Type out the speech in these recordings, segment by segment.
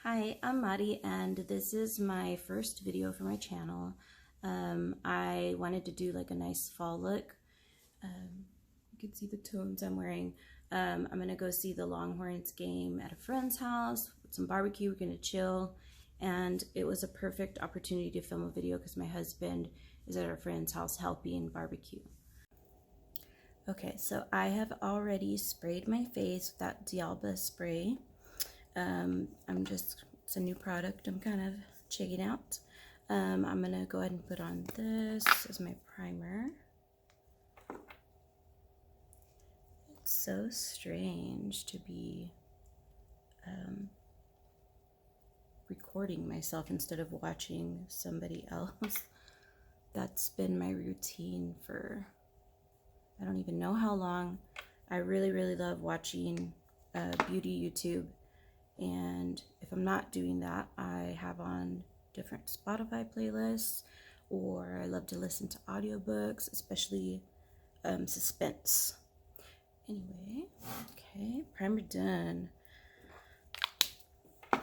Hi, I'm Mari and this is my first video for my channel. I wanted to do like a nice fall look. You can see the tones I'm wearing. I'm gonna go see the Longhorns game at a friend's house with some barbecue. We're gonna chill, and it was a perfect opportunity to film a video because my husband is at our friend's house helping barbecue. Okay, so I have already sprayed my face with that Dialba spray. It's a new product I'm kind of checking out. I'm gonna go ahead and put on this as my primer. It's so strange to be recording myself instead of watching somebody else. That's been my routine for I don't even know how long. I really love watching beauty YouTube. And if I'm not doing that, I have on different Spotify playlists, or I love to listen to audiobooks, especially suspense. Anyway, okay, primer done. I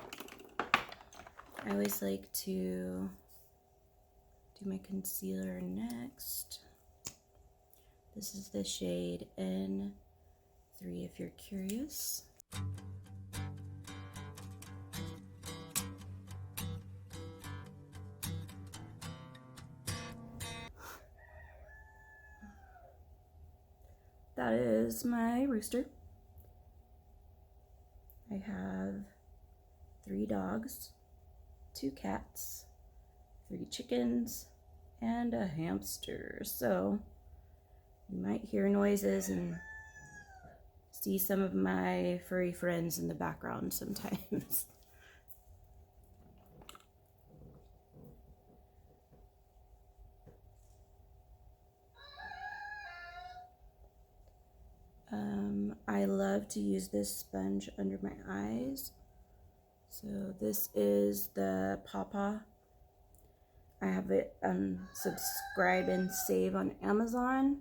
always like to do my concealer next. This is the shade N3 if you're curious. That is my rooster. I have 3 dogs, 2 cats, 3 chickens, and a hamster. So you might hear noises and see some of my furry friends in the background sometimes. I love to use this sponge under my eyes. So this is the Pawpaw. I have it subscribe and save on Amazon.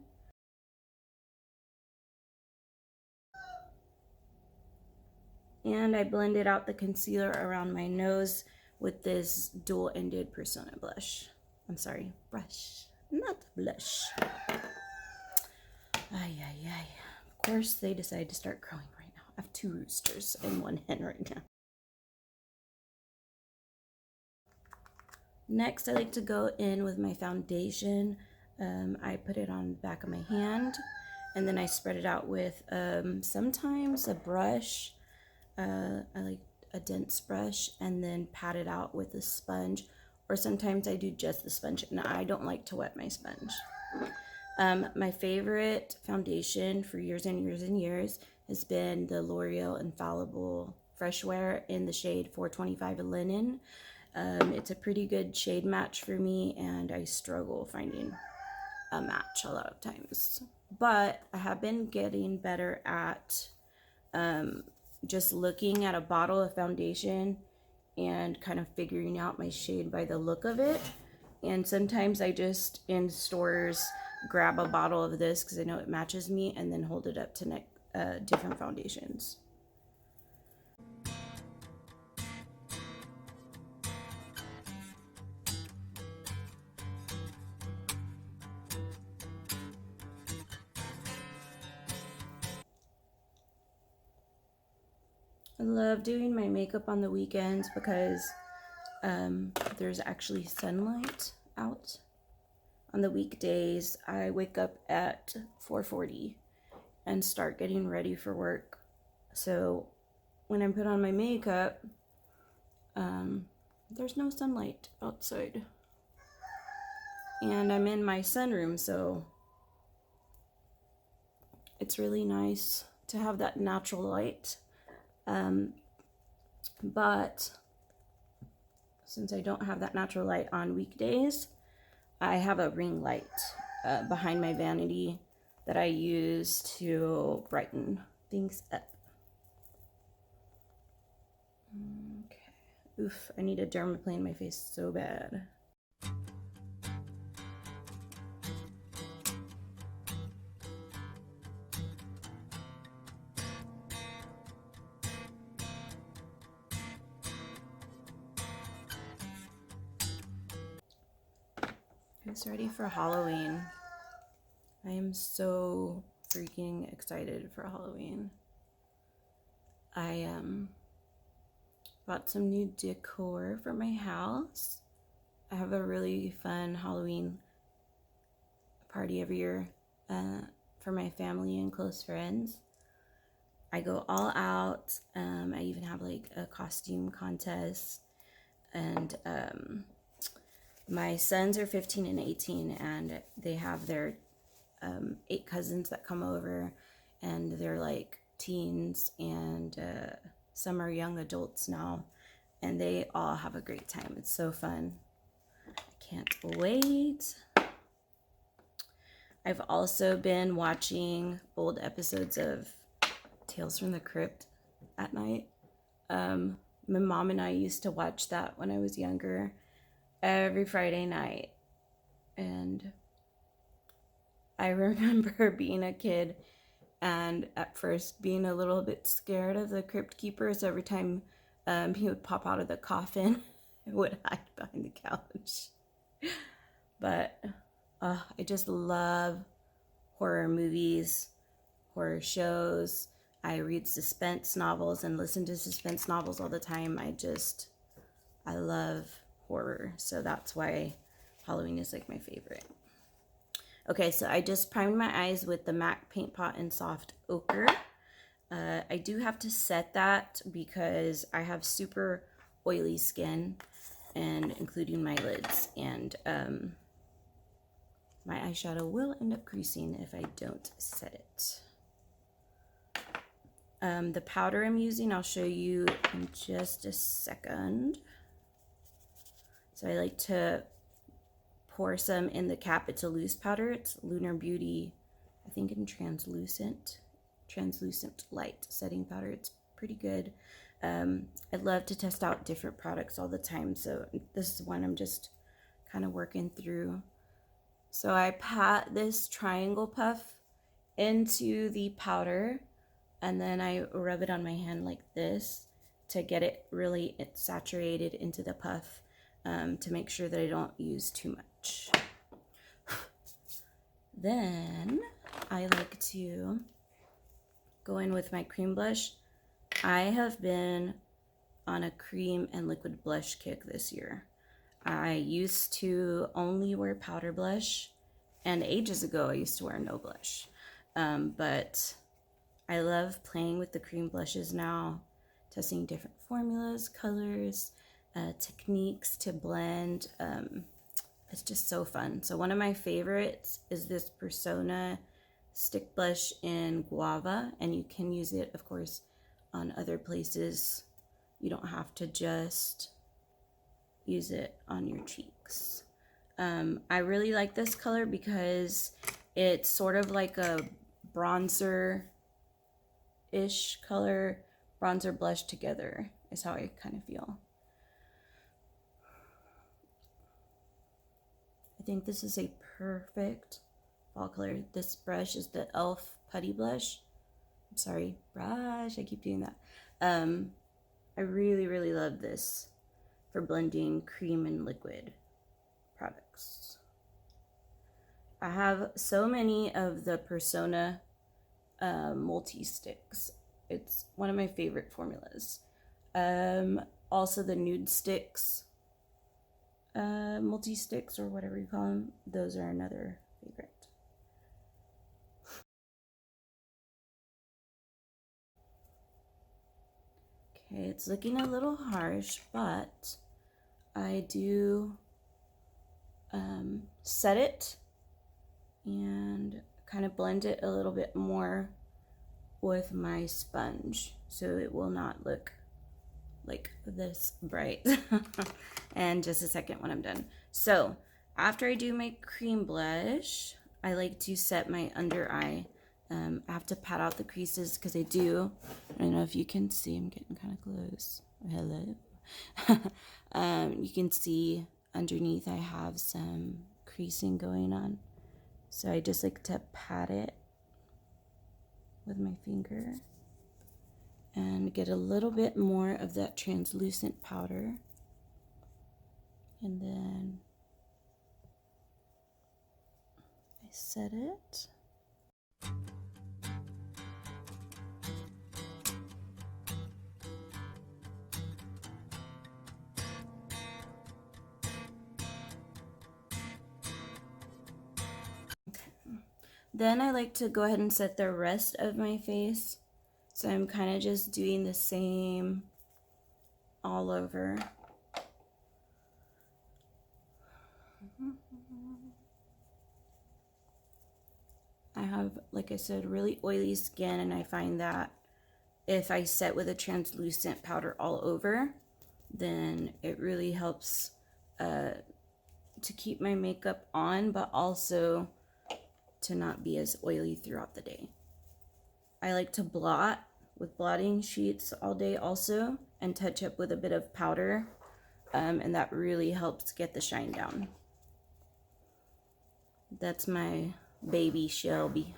And I blended out the concealer around my nose with this dual-ended Persona blush. I'm sorry, brush, not blush. Ay, ay, ay. Of course, they decided to start crowing right now. I have 2 roosters and 1 hen right now. Next, I like to go in with my foundation. I put it on the back of my hand, and then I spread it out with sometimes a brush. I like a dense brush, and then pat it out with a sponge, or sometimes I do just the sponge, and I don't like to wet my sponge. My favorite foundation for years and years and years has been the L'Oreal Infallible Fresh Wear in the shade 425 Linen. It's a pretty good shade match for me, and I struggle finding a match a lot of times. But I have been getting better at just looking at a bottle of foundation and kind of figuring out my shade by the look of it. And sometimes I just, in stores, grab a bottle of this because I know it matches me, and then hold it up to different foundations. I love doing my makeup on the weekends because there's actually sunlight out. On the weekdays, I wake up at 4:40 and start getting ready for work. So when I put on my makeup, there's no sunlight outside. And I'm in my sunroom, so it's really nice to have that natural light. But since I don't have that natural light on weekdays, I have a ring light behind my vanity that I use to brighten things up. Okay. Oof, I need a dermaplane my face so bad. It's ready for Halloween. I am so freaking excited for Halloween. I bought some new decor for my house. I have a really fun Halloween party every year for my family and close friends. I go all out. I even have like a costume contest, and my sons are 15 and 18, and they have their 8 cousins that come over, and they're like teens, and some are young adults now, and they all have a great time. It's so fun. I can't wait. I've also been watching old episodes of Tales from the Crypt at night. My mom and I used to watch that when I was younger every Friday night, and I remember being a kid and at first being a little bit scared of the crypt keeper. So every time he would pop out of the coffin, I would hide behind the couch. But I just love horror movies, horror shows. I read suspense novels and listen to suspense novels all the time. I love horror. So that's why Halloween is like my favorite. Okay, so I just primed my eyes with the MAC Paint Pot in Soft Ochre. I do have to set that because I have super oily skin, and including my lids, and my eyeshadow will end up creasing if I don't set it. The powder I'm using, I'll show you in just a second. So I like to pour some in the cap. It's a loose powder. It's Lunar Beauty, I think in translucent light setting powder. It's pretty good. I love to test out different products all the time, so this is one I'm just kind of working through. So I pat this triangle puff into the powder, and then I rub it on my hand like this to get it really saturated into the puff, to make sure that I don't use too much. Then I like to go in with my cream blush. I have been on a cream and liquid blush kick this year. I used to only wear powder blush, and ages ago I used to wear no blush. But I love playing with the cream blushes now, testing different formulas, colors, techniques to blend. It's just so fun. So one of my favorites is this Persona stick blush in Guava, and you can use it, of course, on other places. You don't have to just use it on your cheeks. I really like this color because it's sort of like a bronzer-ish color. Bronzer blush together is how I kind of feel. I think this is a perfect fall color. This brush is the e.l.f. Putty Blush. I'm sorry, brush, I keep doing that. I really, really love this for blending cream and liquid products. I have so many of the Persona multi-sticks. It's one of my favorite formulas. Also the nude sticks, multi-sticks, or whatever you call them. Those are another favorite. Okay, it's looking a little harsh, but I do set it and kind of blend it a little bit more with my sponge, so it will not look like this bright. And just a second when I'm done. So after I do my cream blush, I like to set my under eye. I have to pat out the creases because I do. I don't know if you can see, I'm getting kind of close. Hello. You can see underneath I have some creasing going on. So I just like to pat it with my finger and get a little bit more of that translucent powder. And then set it. Then I like to go ahead and set the rest of my face. So I'm kind of just doing the same all over. I have, like I said, really oily skin, and I find that if I set with a translucent powder all over, then it really helps to keep my makeup on, but also to not be as oily throughout the day. I like to blot with blotting sheets all day also, and touch up with a bit of powder, and that really helps get the shine down. That's my baby Shelby.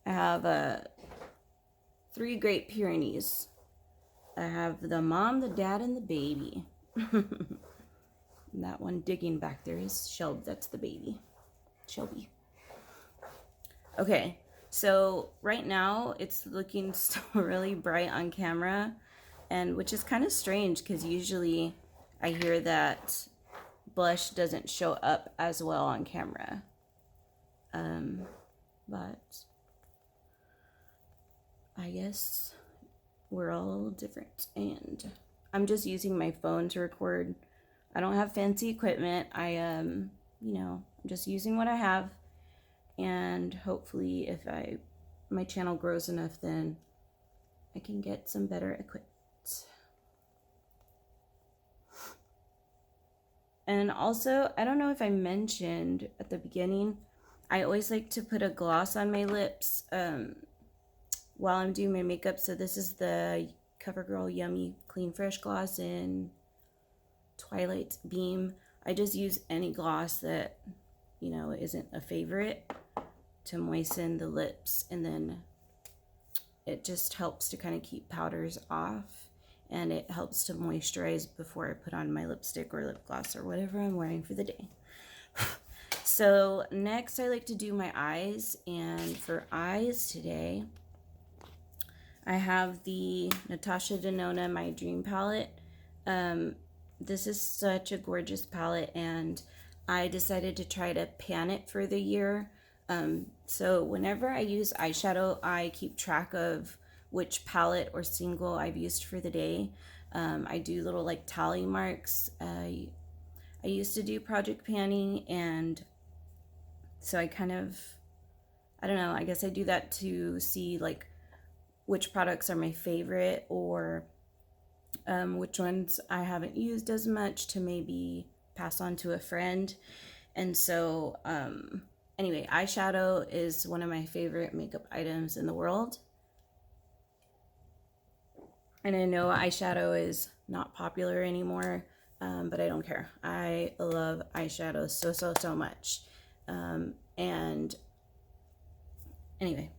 I have 3 Great Pyrenees. I have the mom, the dad, and the baby. That one digging back there is Shelby. That's the baby, Shelby. Okay, so right now it's looking still really bright on camera, and which is kind of strange because usually I hear that blush doesn't show up as well on camera. But I guess we're all different, and I'm just using my phone to record. I don't have fancy equipment. I'm just using what I have, and hopefully if my channel grows enough, then I can get some better equipment. And also, I don't know if I mentioned at the beginning, I always like to put a gloss on my lips while I'm doing my makeup. So this is the CoverGirl Yummy Clean Fresh Gloss in Twilight Beam. I just use any gloss that, isn't a favorite to moisten the lips, and then it just helps to kind of keep powders off, and it helps to moisturize before I put on my lipstick or lip gloss or whatever I'm wearing for the day. So next I like to do my eyes, and for eyes today I have the Natasha Denona My Dream palette. This is such a gorgeous palette, and I decided to try to pan it for the year. So whenever I use eyeshadow, I keep track of which palette or single I've used for the day. I do little like tally marks. I used to do project panning, and so I don't know, I guess I do that to see like which products are my favorite, or which ones I haven't used as much to maybe pass on to a friend. And so anyway, eyeshadow is one of my favorite makeup items in the world. And I know eyeshadow is not popular anymore, but I don't care. I love eyeshadow so much. And anyway,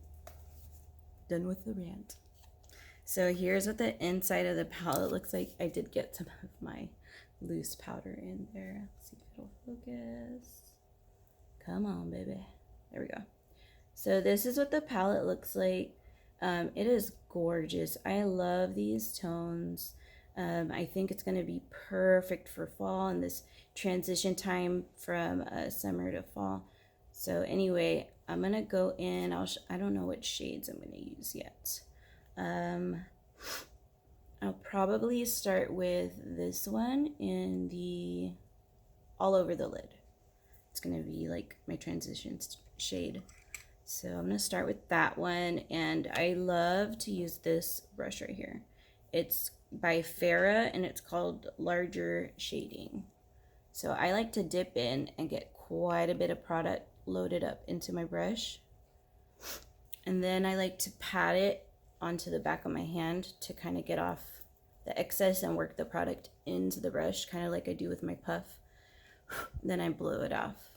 done with the rant. So here's what the inside of the palette looks like. I did get some of my loose powder in there. Let's see if it'll focus. Come on, baby. There we go. So this is what the palette looks like. It is gorgeous. I love these tones. I think it's going to be perfect for fall and this transition time from summer to fall. So anyway, I'm going to go in. I don't know what shades I'm going to use yet. I'll probably start with this one in the all over the lid. It's going to be like my transition shade. So I'm going to start with that one, and I love to use this brush right here. It's by Farrah, and it's called Larger Shading. So I like to dip in and get quite a bit of product loaded up into my brush. And then I like to pat it onto the back of my hand to kind of get off the excess and work the product into the brush, kind of like I do with my puff. Then I blow it off.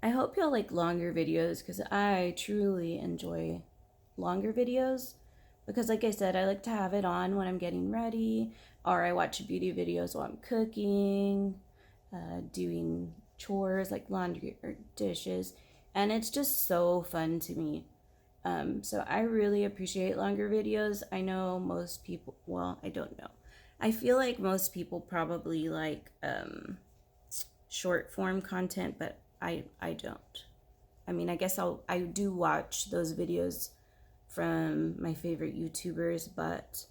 I hope y'all like longer videos, because I truly enjoy longer videos, because like I said, I like to have it on when I'm getting ready, or I watch beauty videos while I'm cooking. doing chores like laundry or dishes, and it's just so fun to me. So I really appreciate longer videos. I know most people, well, I don't know. I feel like most people probably like short form content, but I don't. I mean, I guess I do watch those videos from my favorite YouTubers, but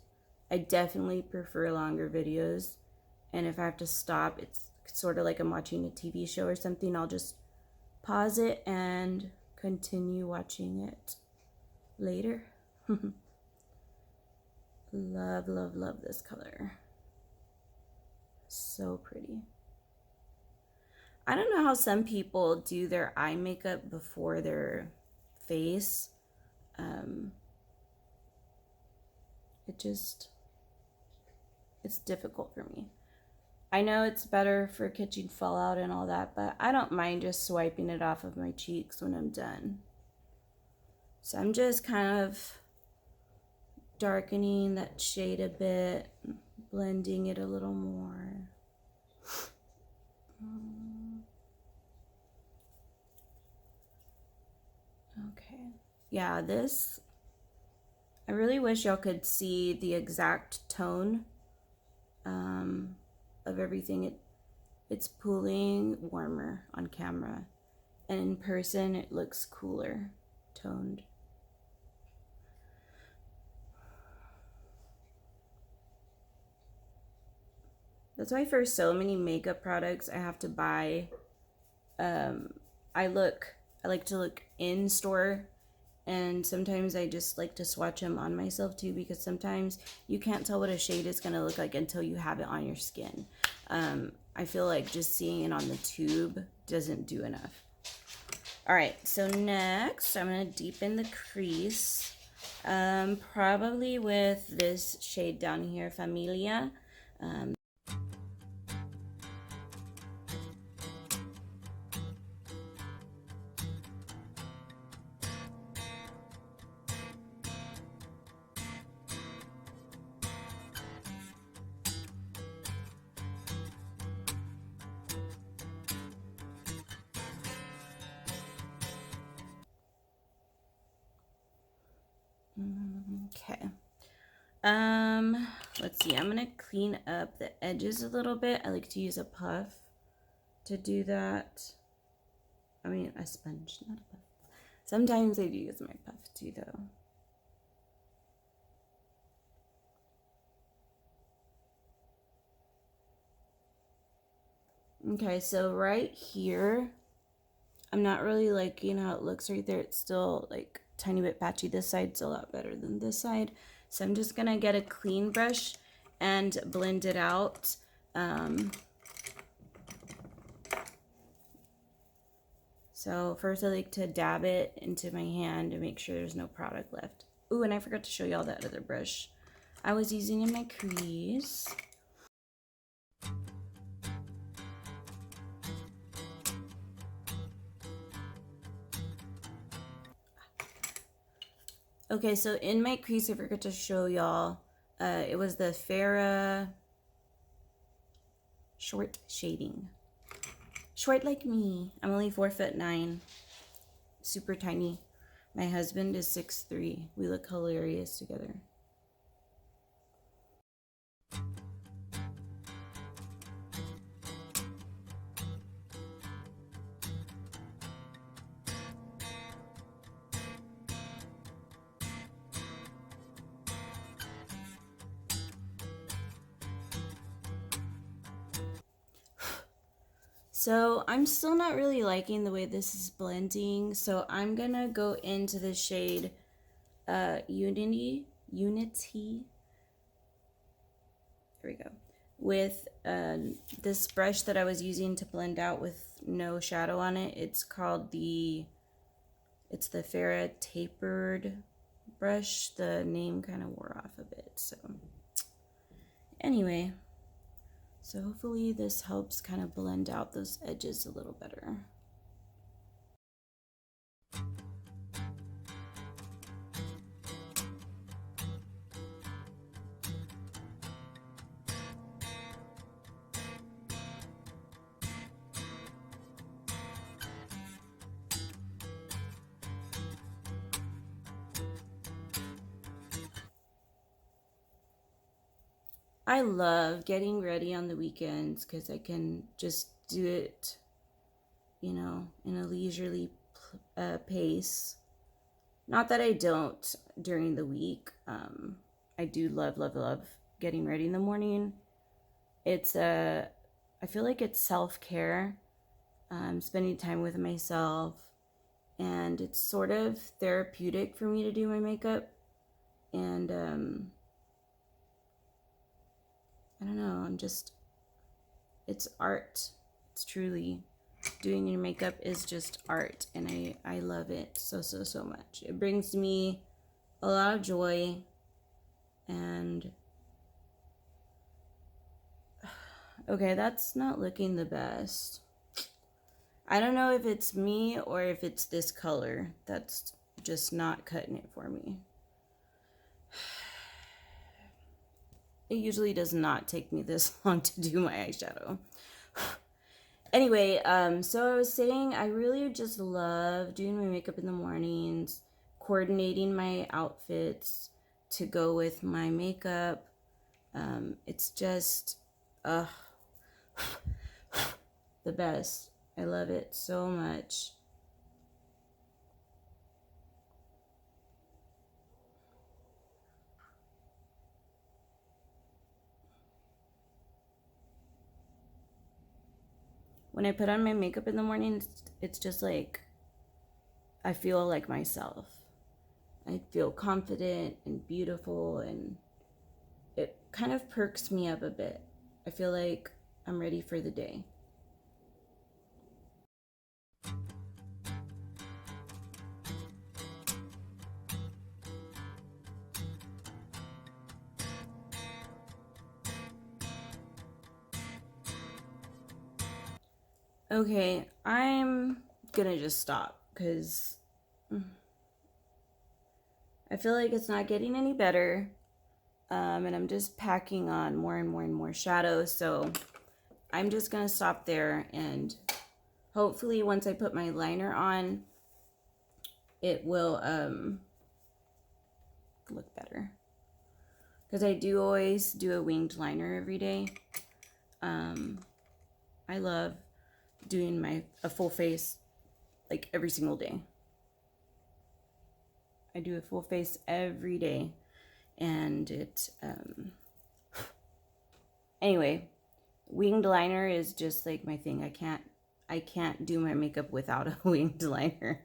I definitely prefer longer videos. And if I have to stop, it's sort of like I'm watching a TV show or something. I'll just pause it and continue watching it later. Love, love, love this color. So pretty. I don't know how some people do their eye makeup before their face. It's difficult for me. I know it's better for catching fallout and all that, but I don't mind just swiping it off of my cheeks when I'm done. So I'm just kind of darkening that shade a bit, blending it a little more. Okay. Yeah, this, I really wish y'all could see the exact tone of everything. It's pulling warmer on camera, and in person it looks cooler toned. That's why for so many makeup products I have to buy, I like to look in store, and sometimes I just like to swatch them on myself too, because sometimes you can't tell what a shade is gonna look like until you have it on your skin. I feel like just seeing it on the tube doesn't do enough. All right, so next I'm gonna deepen the crease, probably with this shade down here, Familia. Okay. Let's see. I'm gonna clean up the edges a little bit. I like to use a puff to do that. I mean, a sponge, not a puff. Sometimes I do use my puff too, though. Okay, so right here, I'm not really liking how it looks right there. It's still like a tiny bit patchy. This side's a lot better than this side. So I'm just gonna get a clean brush and blend it out. So first I like to dab it into my hand to make sure there's no product left. Ooh, and I forgot to show y'all that other brush I was using in my crease. Okay, so in my crease, I forgot to show y'all, it was the Farrah short shading. Short like me. I'm only 4'9", super tiny. My husband is 6'3". We look hilarious together. So I'm still not really liking the way this is blending, so I'm gonna go into the shade Unity. There we go. With this brush that I was using to blend out with no shadow on it. It's the Farrah tapered brush. The name kind of wore off a bit, so anyway. So hopefully this helps kind of blend out those edges a little better. I love getting ready on the weekends because I can just do it, you know, in a leisurely pace. Not that I don't during the week. I do love, love, love getting ready in the morning. It's I feel like it's self-care, spending time with myself, and it's sort of therapeutic for me to do my makeup. And I don't know, it's art. It's truly, doing your makeup is just art, and I love it so, so, so much. It brings me a lot of joy, and okay, that's not looking the best. I don't know if it's me or if it's this color that's just not cutting it for me. It usually does not take me this long to do my eyeshadow. Anyway, so I was saying I really just love doing my makeup in the mornings, coordinating my outfits to go with my makeup. It's just the best. I love it so much. When I put on my makeup in the morning, it's just like I feel like myself. I feel confident and beautiful, and it kind of perks me up a bit. I feel like I'm ready for the day. Okay, I'm gonna just stop because I feel like it's not getting any better. And I'm just packing on more and more and more shadows. So I'm just gonna stop there, and hopefully once I put my liner on, it will look better. Because I do always do a winged liner every day. I love doing a full face like every single day. I do a full face every day, and it anyway, winged liner is just like my thing. I can't do my makeup without a winged liner.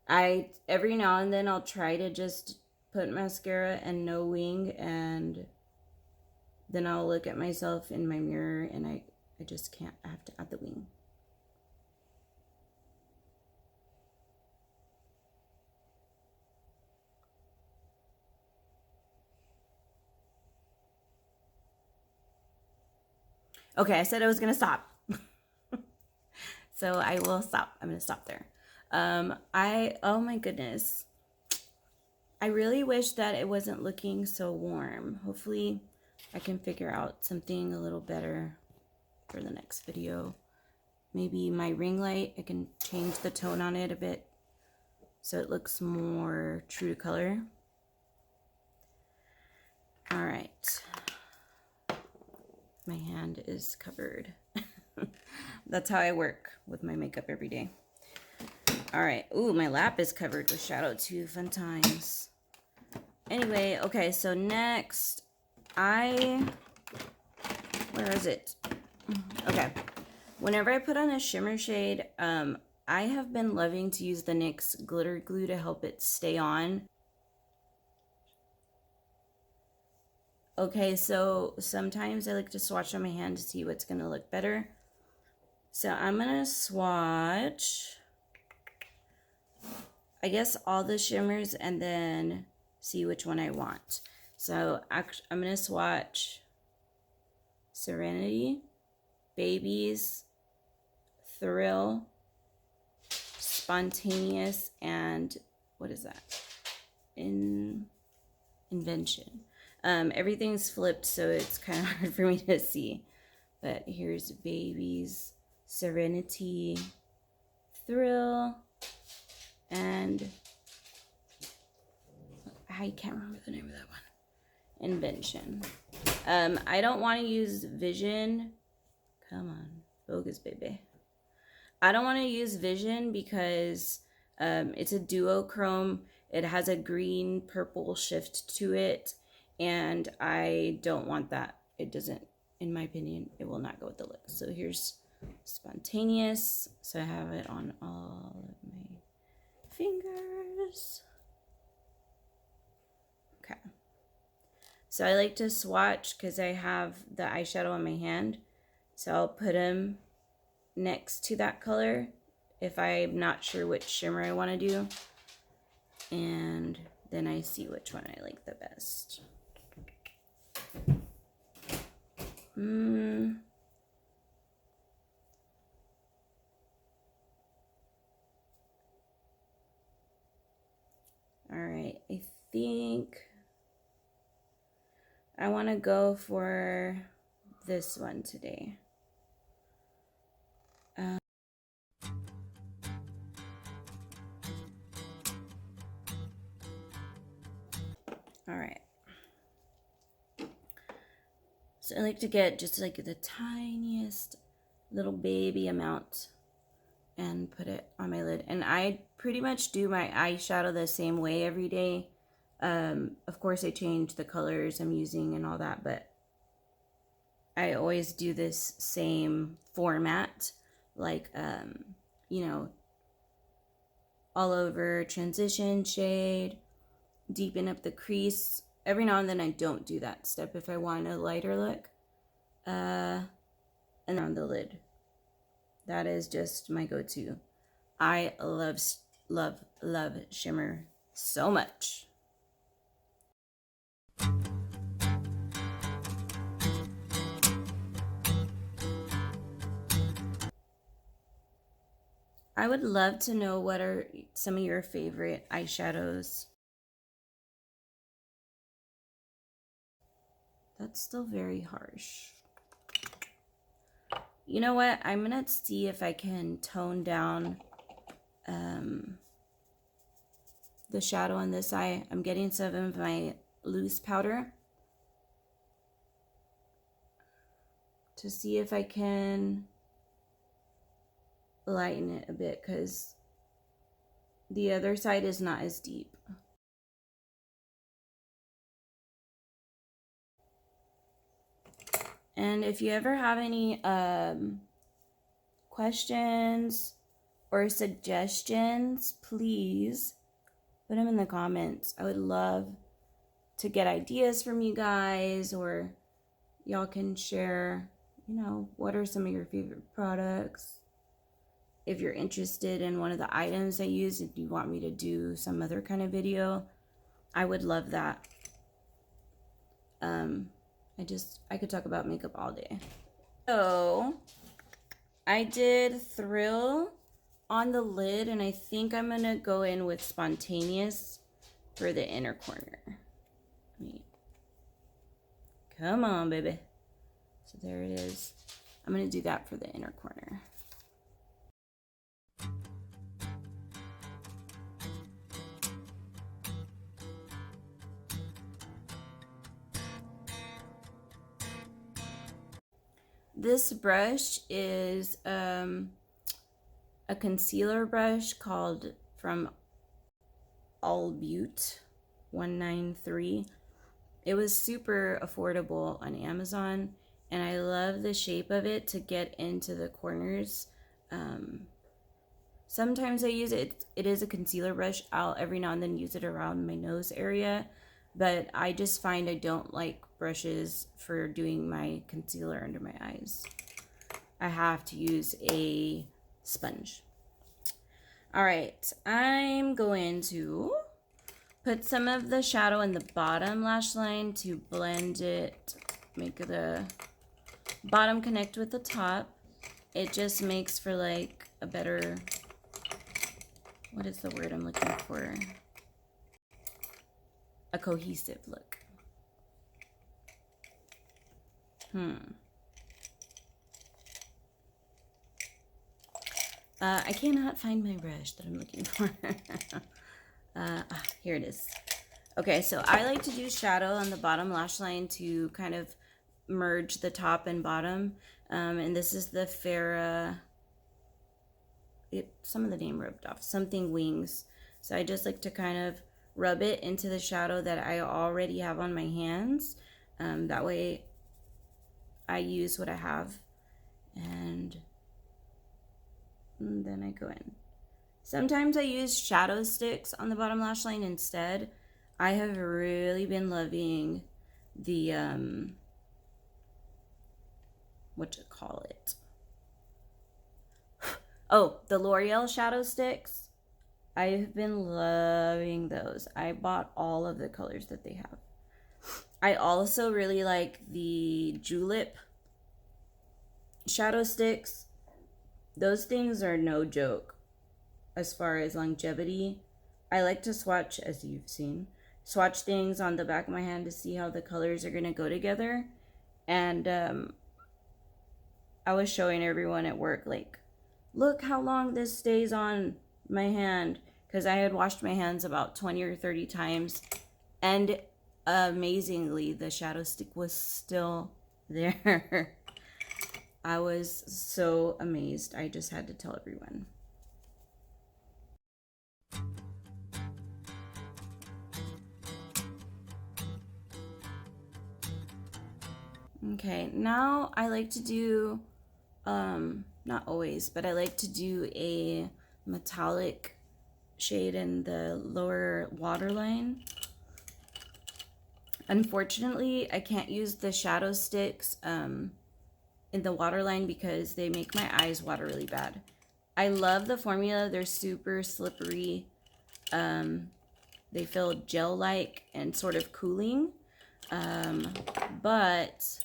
Every now and then I'll try to just put mascara and no wing, and then I'll look at myself in my mirror and I just can't. I have to add the wing. Okay, I said I was gonna stop. So I will stop. I'm gonna stop there. Oh my goodness. I really wish that it wasn't looking so warm. Hopefully I can figure out something a little better for the next video. Maybe my ring light, I can change the tone on it a bit so it looks more true to color. All right. My hand is covered. That's how I work with my makeup every day. All right. Ooh, my lap is covered with shadow too. Fun times. Anyway, okay, so next, where is it? Okay. Whenever I put on a shimmer shade, I have been loving to use the NYX glitter glue to help it stay on. Okay, so sometimes I like to swatch on my hand to see what's going to look better. So I'm going to swatch, I guess, all the shimmers and then see which one I want. So I'm going to swatch Serenity, Babies, Thrill, Spontaneous, and what is that? Invention. Everything's flipped, so it's kind of hard for me to see. But here's Babies, Serenity, Thrill, and I can't remember the name of that one. Invention. I don't want to use Vision. Come on, focus, baby. I don't want to use Vision because it's a duochrome. It has a green purple shift to it, and I don't want that. It doesn't, in my opinion, it will not go with the look. So here's Spontaneous. So I have it on all of my fingers. Okay. So I like to swatch because I have the eyeshadow on my hand. So I'll put them next to that color if I'm not sure which shimmer I want to do. And then I see which one I like the best. Alright, I think I want to go for this one today. Alright. So I like to get just like the tiniest little baby amount and put it on my lid. And I pretty much do my eyeshadow the same way every day. Of course, I change the colors I'm using and all that, but I always do this same format, like, you know, all over, transition, shade, deepen up the crease. Every now and then I don't do that step if I want a lighter look. And on the lid. That is just my go-to. I love shimmer so much. I would love to know what are some of your favorite eyeshadows. That's still very harsh. You know what? I'm going to see if I can tone down the shadow on this eye. I'm getting some of my loose powder to see if I can lighten it a bit, because the other side is not as deep. And if you ever have any questions or suggestions, please put them in the comments. I would love to get ideas from you guys, or y'all can share, you know, what are some of your favorite products. If you're interested in one of the items I use, if you want me to do some other kind of video, I would love that. I could talk about makeup all day. So I did Thrill on the lid, and I think I'm gonna go in with Spontaneous for the inner corner. Come on, baby. So there it is. I'm gonna do that for the inner corner. This brush is a concealer brush called from All Beauty 193. It was super affordable on Amazon, and I love the shape of it to get into the corners. Sometimes I use it. It is a concealer brush. I'll every now and then use it around my nose area, but I just find I don't like brushes for doing my concealer under my eyes. I have to use a sponge. All right, I'm going to put some of the shadow in the bottom lash line to blend it, make the bottom connect with the top. It just makes for like a better, what is the word I'm looking for? A cohesive look. I cannot find my brush that I'm looking for. Here it is. Okay, so I like to do shadow on the bottom lash line to kind of merge the top and bottom. And this is the Farrah, some of the name rubbed off, something wings. So I just like to kind of rub it into the shadow that I already have on my hands. That way I use what I have, and then I go in. Sometimes I use shadow sticks on the bottom lash line instead. I have really been loving the oh, the L'Oreal shadow sticks. I've been loving those. I bought all of the colors that they have. I also really like the Julep shadow sticks. Those things are no joke as far as longevity. I like to swatch, as you've seen, swatch things on the back of my hand to see how the colors are going to go together. And I was showing everyone at work, like, look how long this stays on my hand, because I had washed my hands about 20 or 30 times, and amazingly the shadow stick was still there. I was so amazed. I just had to tell everyone. Okay, now I like to do, not always, but I like to do a metallic shade in the lower waterline. Unfortunately, I can't use the shadow sticks in the waterline because they make my eyes water really bad. I love the formula. They're super slippery. They feel gel-like and sort of cooling. But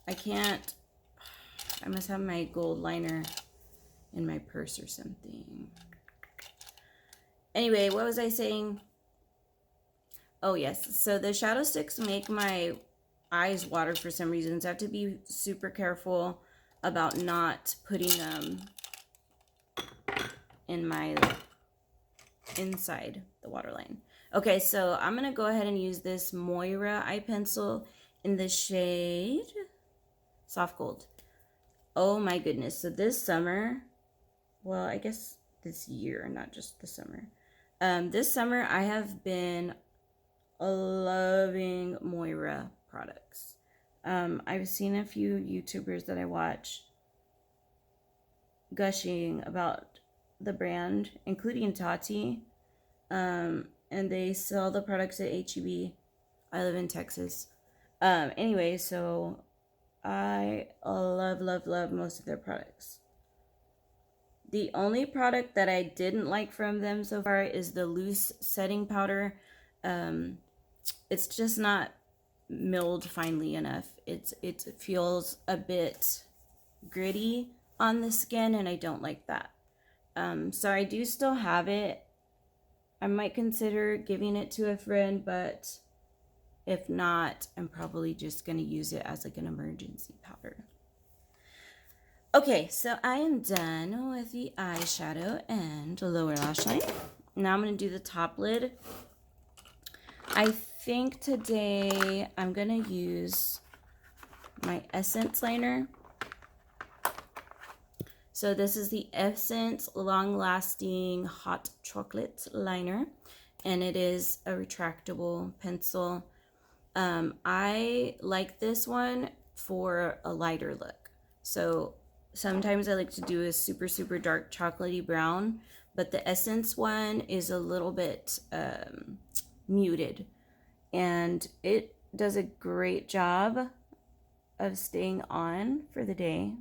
I can't, I must have my gold liner in my purse or something. Anyway, what was I saying? Oh yes, so the shadow sticks make my eyes water for some reason. So I have to be super careful about not putting them in my inside the waterline. Okay, so I'm gonna go ahead and use this Moira eye pencil in the shade Soft Gold. Oh my goodness, so this summer, well, I guess this year, not just the summer. This summer I have been loving Moira products. I've seen a few YouTubers that I watch gushing about the brand, including Tati. And they sell the products at HEB. I live in Texas. Anyway, so I love most of their products. The only product that I didn't like from them so far is the loose setting powder. It's just not milled finely enough. It feels a bit gritty on the skin, and I don't like that. So I do still have it. I might consider giving it to a friend, but if not, I'm probably just going to use it as like an emergency powder. Okay, so I am done with the eyeshadow and lower lash line. Now I'm going to do the top lid. I think today I'm going to use my Essence liner. So this is the Essence Long Lasting Hot Chocolate Liner, and it is a retractable pencil. I like this one for a lighter look. So sometimes I like to do a super dark chocolatey brown, but the Essence one is a little bit muted, and it does a great job of staying on for the day.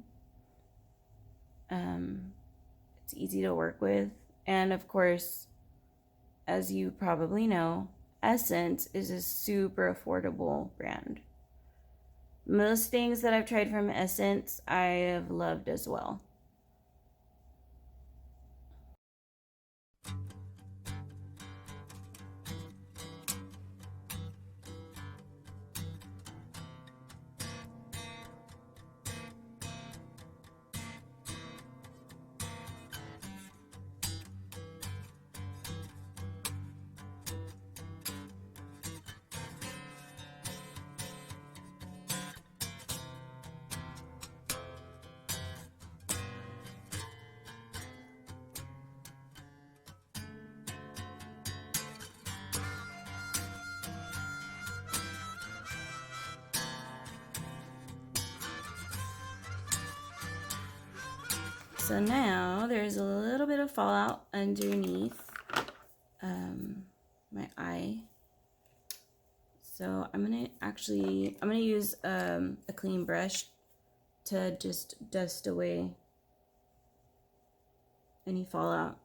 It's easy to work with, and of course, as you probably know, Essence is a super affordable brand. Most things that I've tried from Essence I have loved as well. So now there's a little bit of fallout underneath my eye. So I'm gonna use a clean brush to just dust away any fallout.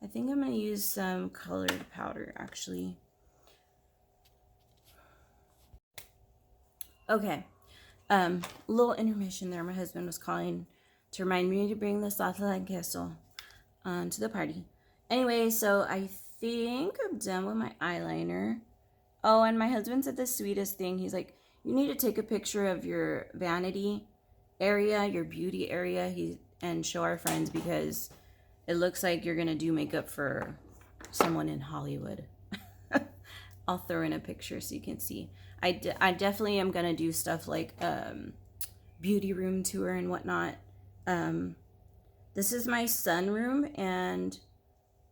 I think I'm gonna use some colored powder actually. Okay, little intermission there. My husband was calling to remind me to bring the salsa and queso to the party. Anyway, so I think I'm done with my eyeliner. Oh, and my husband said the sweetest thing. He's like, you need to take a picture of your vanity area, your beauty area, and show our friends because it looks like you're gonna do makeup for someone in Hollywood. I'll throw in a picture so you can see. I definitely am gonna do stuff like beauty room tour and whatnot. This is my sunroom, and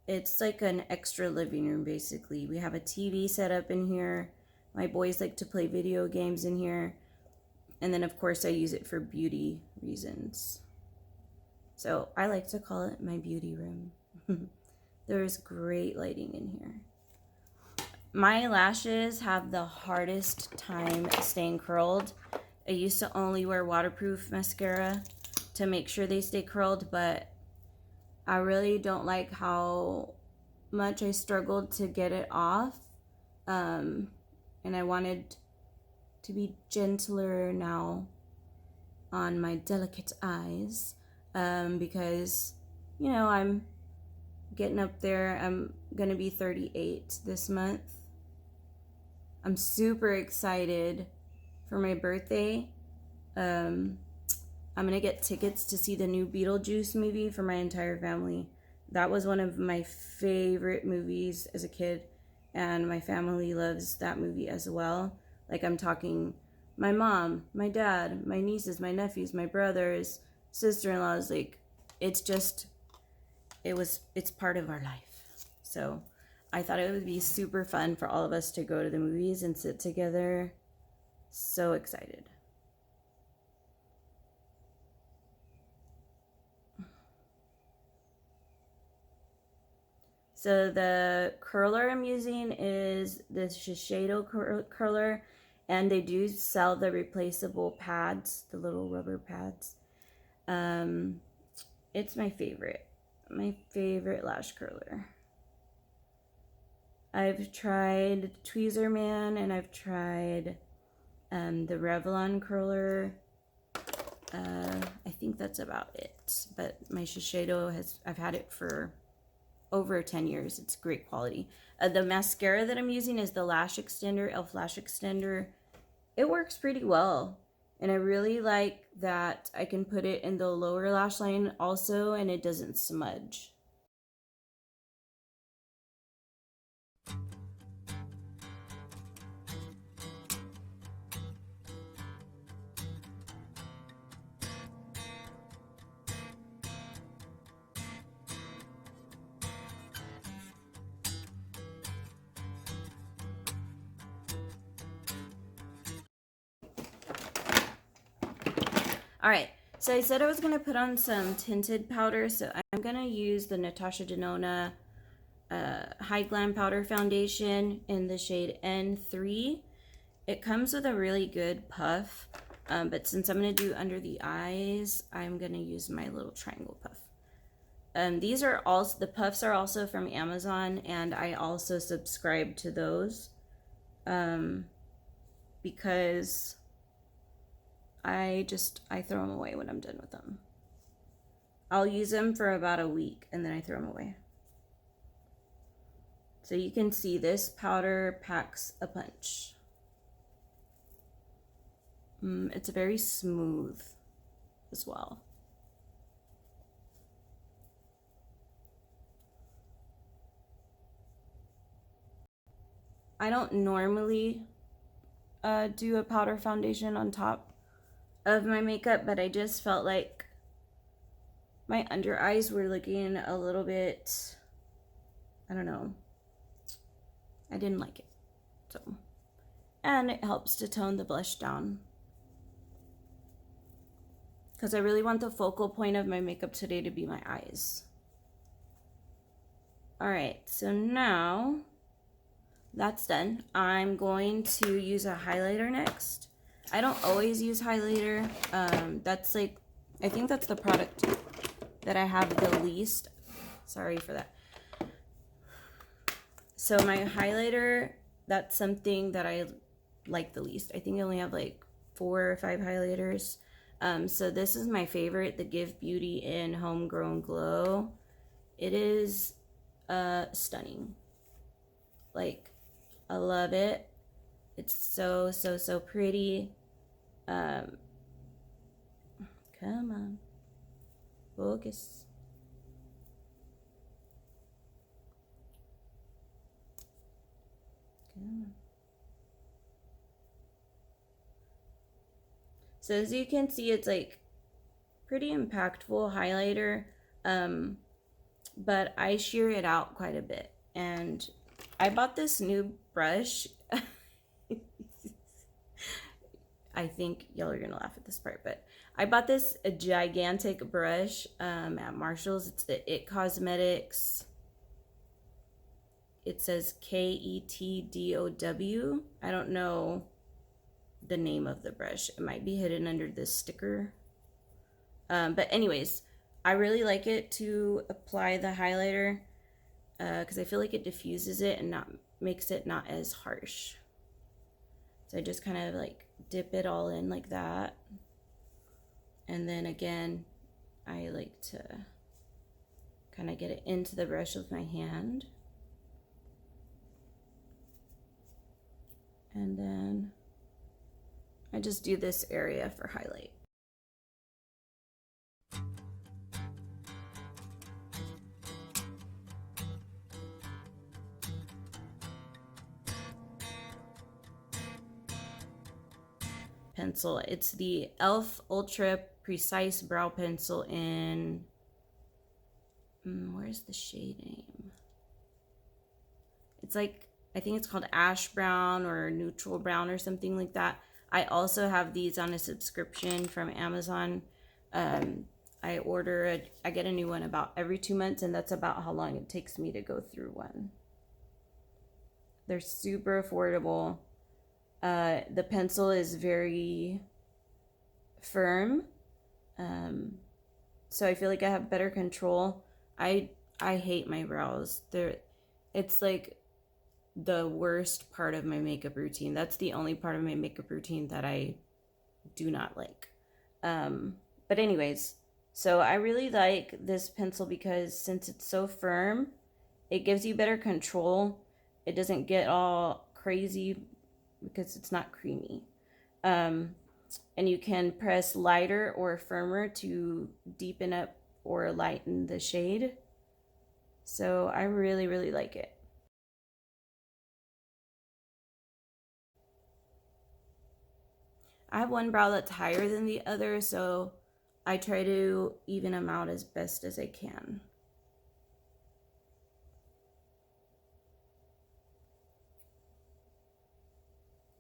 it's like an extra living room basically. We have a TV set up in here. My boys like to play video games in here. And then of course I use it for beauty reasons. So I like to call it my beauty room. There's great lighting in here. My lashes have the hardest time staying curled. I used to only wear waterproof mascara to make sure they stay curled, but I really don't like how much I struggled to get it off. And I wanted to be gentler now on my delicate eyes because, you know, I'm getting up there. I'm going to be 38 this month. I'm super excited for my birthday. I'm going to get tickets to see the new Beetlejuice movie for my entire family. That was one of my favorite movies as a kid, and my family loves that movie as well. Like, I'm talking my mom, my dad, my nieces, my nephews, my brothers, sister-in-laws. Like, it's part of our life. So I thought it would be super fun for all of us to go to the movies and sit together. So excited. So the curler I'm using is the Shiseido curler, and they do sell the replaceable pads, the little rubber pads. It's my favorite lash curler. I've tried Tweezerman, and I've tried the Revlon curler. I think that's about it. But my Shiseido I've had it for over 10 years. It's great quality. The mascara that I'm using is the Lash Extender, e.l.f. Lash Extender. It works pretty well. And I really like that I can put it in the lower lash line also, and it doesn't smudge. All right, so I said I was gonna put on some tinted powder, so I'm gonna use the Natasha Denona Hy Glam Powder Foundation in the shade N3. It comes with a really good puff, but since I'm gonna do under the eyes, I'm gonna use my little triangle puff. These are also, the puffs are also from Amazon, and I also subscribe to those because I throw them away when I'm done with them. I'll use them for about a week and then I throw them away. So you can see this powder packs a punch. It's very smooth as well. I don't normally do a powder foundation on top of my makeup, but I just felt like my under eyes were looking a little bit I don't know. I didn't like it. So, and it helps to tone the blush down. Because I really want the focal point of my makeup today to be my eyes. Alright, so now that's done. I'm going to use a highlighter next. I don't always use highlighter. That's like, I think that's the product that I have the least. Sorry for that. So my highlighter, that's something that I like the least. I think I only have like 4 or 5 highlighters. So this is my favorite, the Give Beauty in Homegrown Glow. It is stunning. Like, I love it. It's so, so, so pretty. Come on. Focus. Come on. So as you can see, it's like pretty impactful highlighter, but I sheer it out quite a bit. And I bought this new brush. I think y'all are gonna laugh at this part, but I bought this a gigantic brush at Marshall's. It's the It Cosmetics. It says KETDOW. I don't know the name of the brush. It might be hidden under this sticker. But anyways, I really like it to apply the highlighter because I feel like it diffuses it and makes it not as harsh. So I just kind of like dip it all in like that. And then again, I like to kind of get it into the brush with my hand. And then I just do this area for highlight. Pencil. It's the e.l.f. Ultra Precise Brow Pencil in, where's the shade name? It's like, I think it's called Ash Brown or Neutral Brown or something like that. I also have these on a subscription from Amazon. I get a new one about every 2 months, and that's about how long it takes me to go through one. They're super affordable. The pencil is very firm, so I feel like I have better control. I hate my brows. It's like the worst part of my makeup routine. That's the only part of my makeup routine that I do not like. But anyways, so I really like this pencil because since it's so firm, it gives you better control. It doesn't get all crazy because it's not creamy. And you can press lighter or firmer to deepen up or lighten the shade. So I really, really like it. I have one brow that's higher than the other, so I try to even them out as best as I can.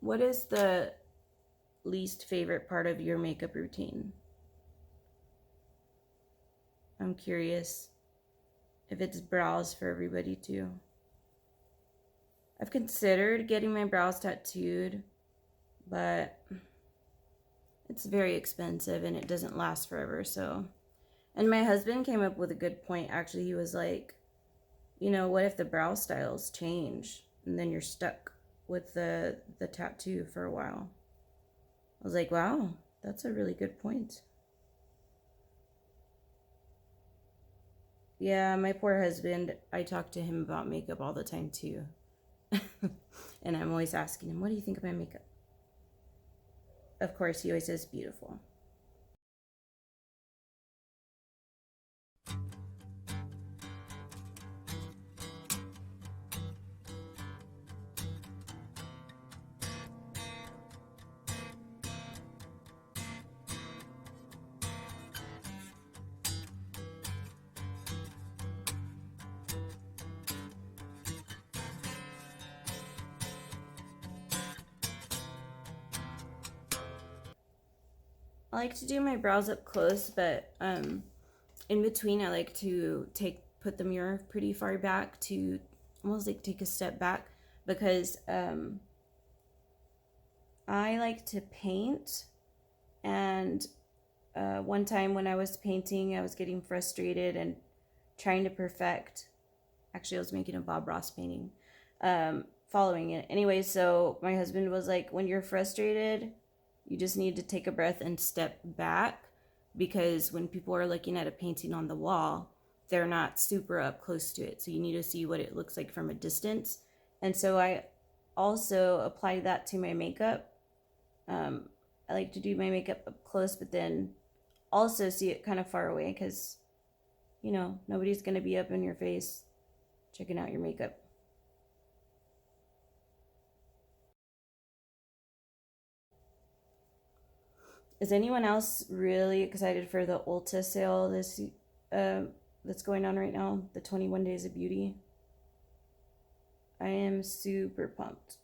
What is the least favorite part of your makeup routine? I'm curious if it's brows for everybody too. I've considered getting my brows tattooed, but it's very expensive and it doesn't last forever. So, and my husband came up with a good point. Actually, he was like, you know, what if the brow styles change and then you're stuck with the tattoo for a while? I was like, wow, that's a really good point. Yeah, my poor husband, I talk to him about makeup all the time too. And I'm always asking him, what do you think of my makeup? Of course, he always says beautiful. I like to do my brows up close, but in between I like to put the mirror pretty far back to almost like take a step back, because I like to paint, and one time when I was painting, I was getting frustrated and trying to perfect. Actually, I was making a Bob Ross painting, following it. Anyway, so my husband was like, when you're frustrated, you just need to take a breath and step back, because when people are looking at a painting on the wall, they're not super up close to it. So you need to see what it looks like from a distance. And so I also apply that to my makeup. I like to do my makeup up close, but then also see it kind of far away, because, you know, nobody's going to be up in your face checking out your makeup. Is anyone else really excited for the Ulta sale that's going on right now, the 21 Days of Beauty? I am super pumped.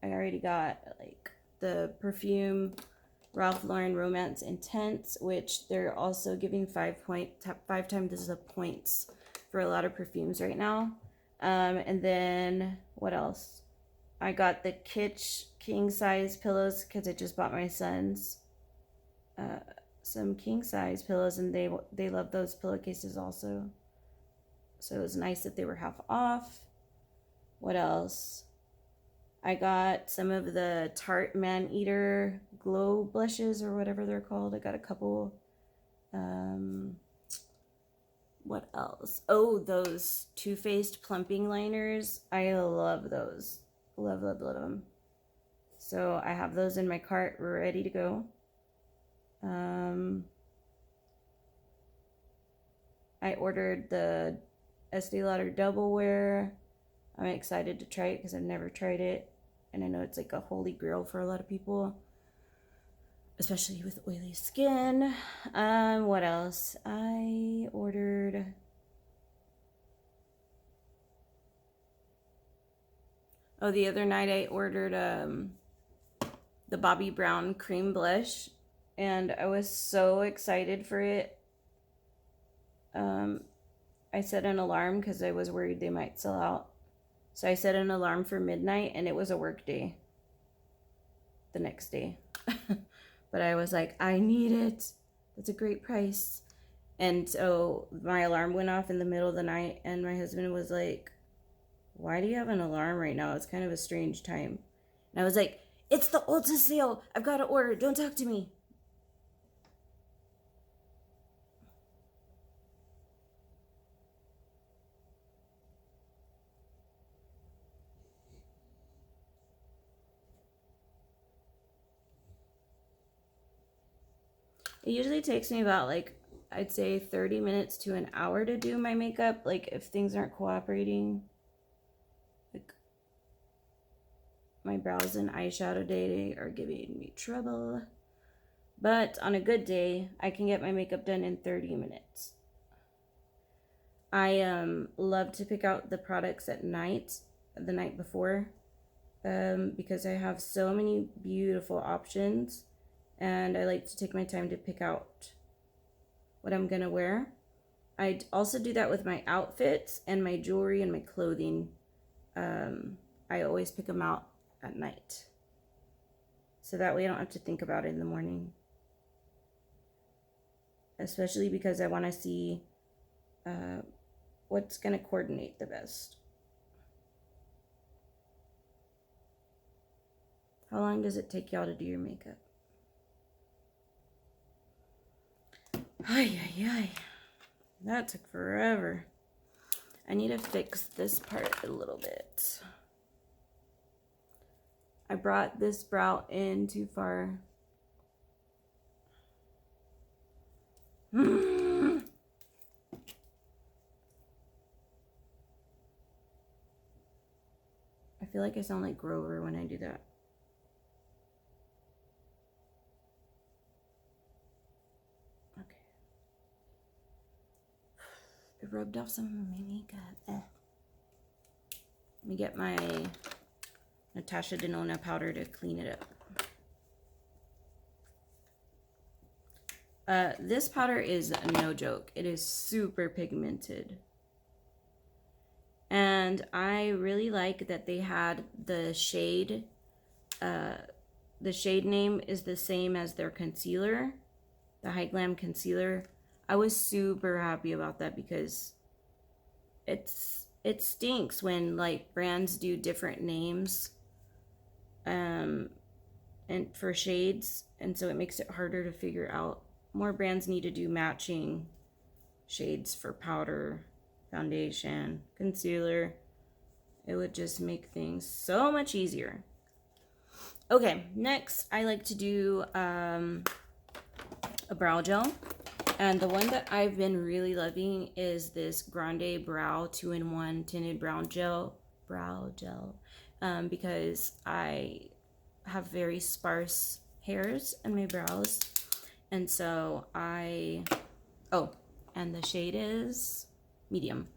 I already got like the perfume Ralph Lauren Romance Intense, which they're also giving 5 times the points for a lot of perfumes right now. And then what else? I got the Kitsch king size pillows, because I just bought my sons some king size pillows, and they love those pillowcases also. So it was nice that they were half off. What else? I got some of the Tarte Man Eater glow blushes, or whatever they're called. I got a couple. What else? Oh, those Too Faced plumping liners. I love those. Love, love, love them. So I have those in my cart ready to go. I ordered the Estee Lauder Double Wear. I'm excited to try it because I've never tried it. And I know it's like a holy grail for a lot of people, especially with oily skin. What else? I ordered... Oh, the other night I ordered the Bobbi Brown cream blush, and I was so excited for it. I set an alarm because I was worried they might sell out. So I set an alarm for midnight, and it was a work day the next day. But I was like, I need it. That's a great price. And so my alarm went off in the middle of the night, and my husband was like, why do you have an alarm right now? It's kind of a strange time. And I was like, it's the Ulta sale. I've got to order. Don't talk to me. It usually takes me about, like, I'd say 30 minutes to an hour to do my makeup, like if things aren't cooperating. Like, my brows and eyeshadow day are giving me trouble. But on a good day, I can get my makeup done in 30 minutes. I love to pick out the products at night, the night before, because I have so many beautiful options, and I like to take my time to pick out what I'm gonna wear. I also do that with my outfits and my jewelry and my clothing. I always pick them out at night, so that way I don't have to think about it in the morning. Especially because I want to see what's going to coordinate the best. How long does it take y'all to do your makeup? Ay, ay, ay. That took forever. I need to fix this part a little bit. I brought this brow in too far. I feel like I sound like Grover when I do that. Okay. It rubbed off some of my makeup. Let me get my Natasha Denona powder to clean it up. This powder is no joke. It is super pigmented. And I really like that they had the shade. The shade name is the same as their concealer, the Hy Glam concealer. I was super happy about that because it stinks when like brands do different names and for shades, and so it makes it harder to figure out. More brands need to do matching shades for powder, foundation, concealer. It would just make things so much easier. Okay, next I like to do a brow gel. And the one that I've been really loving is this Grande Brow 2-in-1 tinted brow gel, because I have very sparse hairs in my brows. And so and the shade is medium.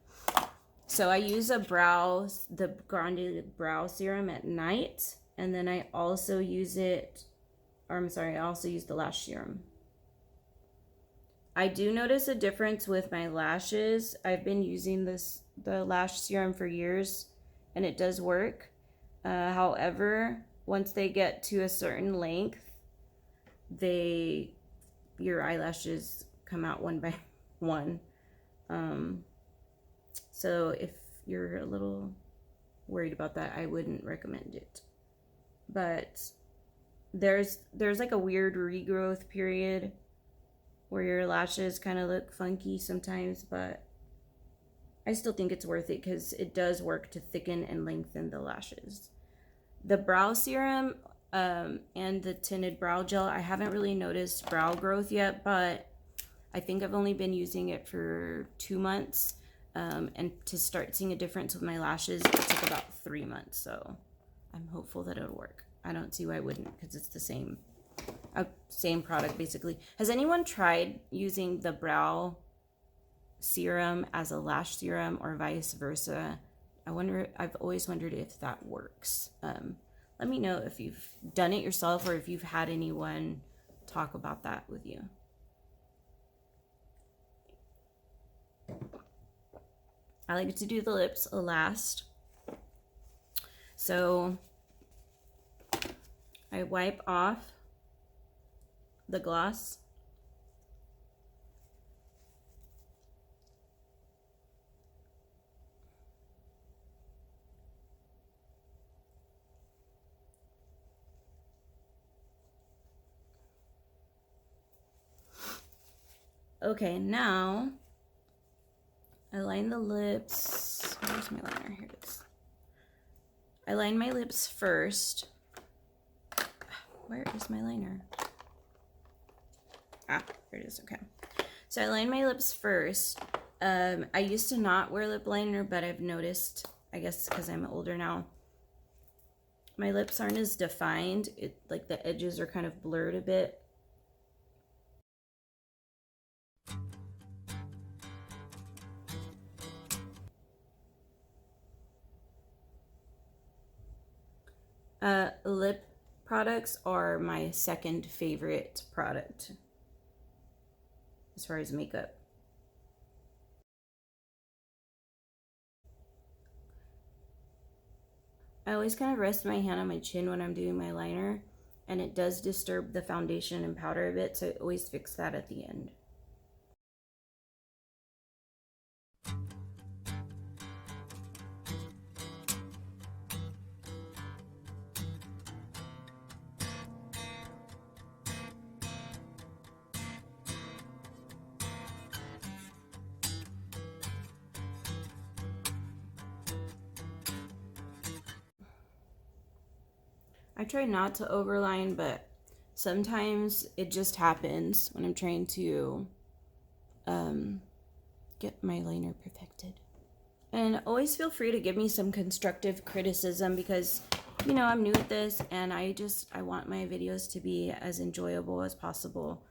So I use the Grande Brow Serum at night, and then I also use I also use the Lash Serum. I do notice a difference with my lashes. I've been using the Lash Serum for years, and it does work. However, once they get to a certain length, your eyelashes come out one by one. So if you're a little worried about that, I wouldn't recommend it. But there's like a weird regrowth period where your lashes kind of look funky sometimes, but I still think it's worth it because it does work to thicken and lengthen the lashes. The brow serum and the tinted brow gel, I haven't really noticed brow growth yet, but I think I've only been using it for 2 months. And to start seeing a difference with my lashes, it took about 3 months. So I'm hopeful that it'll work. I don't see why it wouldn't, because it's the same product basically. Has anyone tried using the brow serum as a lash serum or vice versa? I've always wondered if that works. Let me know if you've done it yourself or if you've had anyone talk about that with you. I like to do the lips last. So I wipe off the gloss. Okay, now I line the lips. Where's my liner? Here it is. I line my lips first. Where is my liner? Ah, there it is. Okay. So I line my lips first. I used to not wear lip liner, but I've noticed, I guess because I'm older now, my lips aren't as defined. Like the edges are kind of blurred a bit. Lip products are my second favorite product as far as makeup. I always kind of rest my hand on my chin when I'm doing my liner, and it does disturb the foundation and powder a bit, so I always fix that at the end. I try not to overline, but sometimes it just happens when I'm trying to get my liner perfected. And always feel free to give me some constructive criticism because, you know, I'm new at this and I want my videos to be as enjoyable as possible.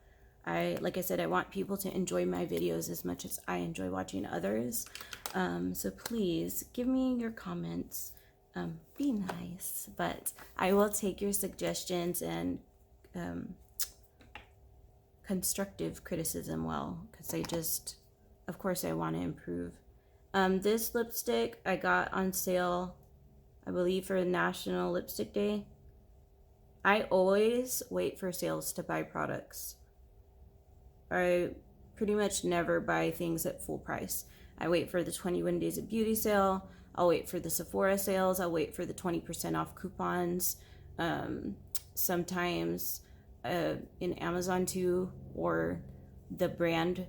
Like I said, I want people to enjoy my videos as much as I enjoy watching others. So please give me your comments. be nice, but I will take your suggestions and constructive criticism well, because of course I want to improve. This lipstick I got on sale, I believe, for National Lipstick Day. I always wait for sales to buy products. I pretty much never buy things at full price. I wait for the 21 Days of Beauty sale. I'll wait for the Sephora sales. I'll wait for the 20% off coupons. Sometimes in Amazon too, or the brand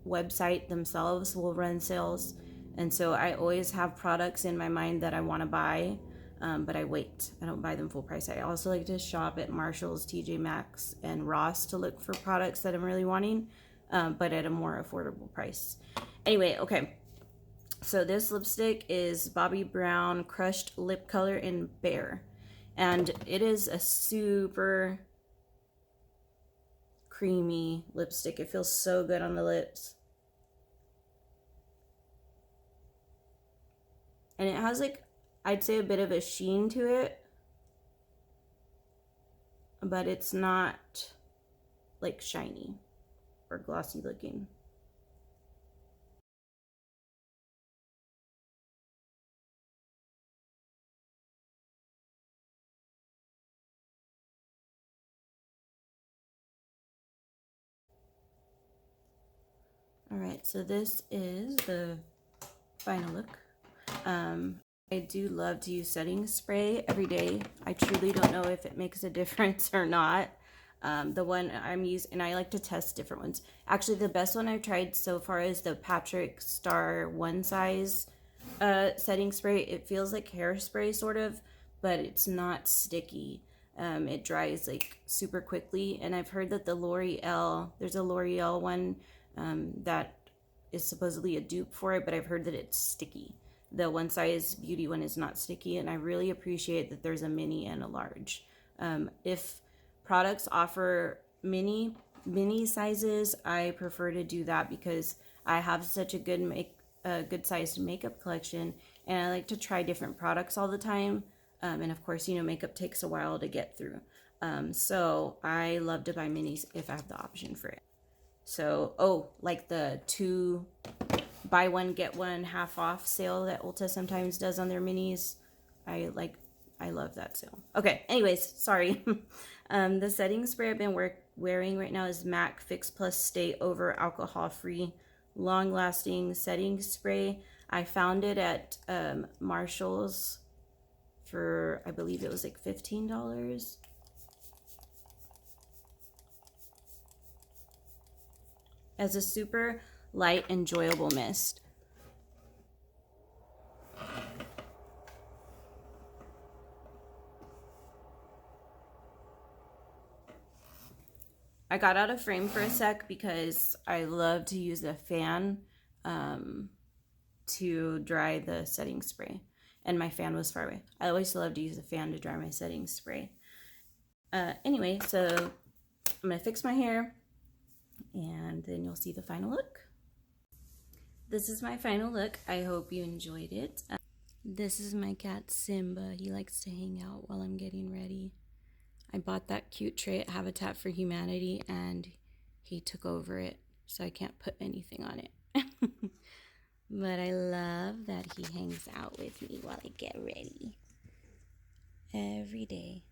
website themselves will run sales. And so I always have products in my mind that I want to buy, but I wait. I don't buy them full price. I also like to shop at Marshall's, TJ Maxx, and Ross to look for products that I'm really wanting, but at a more affordable price. Anyway, okay. So this lipstick is Bobbi Brown Crushed Lip Color in Bare. And it is a super creamy lipstick. It feels so good on the lips. And it has, like, I'd say a bit of a sheen to it, but it's not like shiny or glossy looking. All right, so this is the final look. I do love to use setting spray every day. I truly don't know if it makes a difference or not. The one I'm using, and I like to test different ones. Actually, the best one I've tried so far is the Patrick Star One Size setting spray. It feels like hairspray sort of, but it's not sticky. It dries like super quickly, and I've heard that there's a L'Oreal one that is supposedly a dupe for it, but I've heard that it's sticky. The One Size Beauty one is not sticky, and I really appreciate that there's a mini and a large. If products offer mini sizes, I prefer to do that because I have such a good sized makeup collection, and I like to try different products all the time. And of course, makeup takes a while to get through. So I love to buy minis if I have the option for it. So, like the buy one get one half off sale that Ulta sometimes does on their minis. I love that sale. Okay, anyways, sorry. The setting spray I've been wearing right now is MAC Fix Plus Stay Over Alcohol Free Long Lasting Setting Spray. I found it at Marshall's for, I believe it was like $15. As a super light, enjoyable mist. I got out of frame for a sec because I love to use a fan to dry the setting spray, and my fan was far away. I always love to use a fan to dry my setting spray. Anyway, so I'm gonna fix my hair, and then you'll see the final look. This is my final look. I hope you enjoyed it. This is my cat Simba. He likes to hang out while I'm getting ready. I bought that cute tray at Habitat for Humanity, and he took over it, so I can't put anything on it. But I love that he hangs out with me while I get ready every day.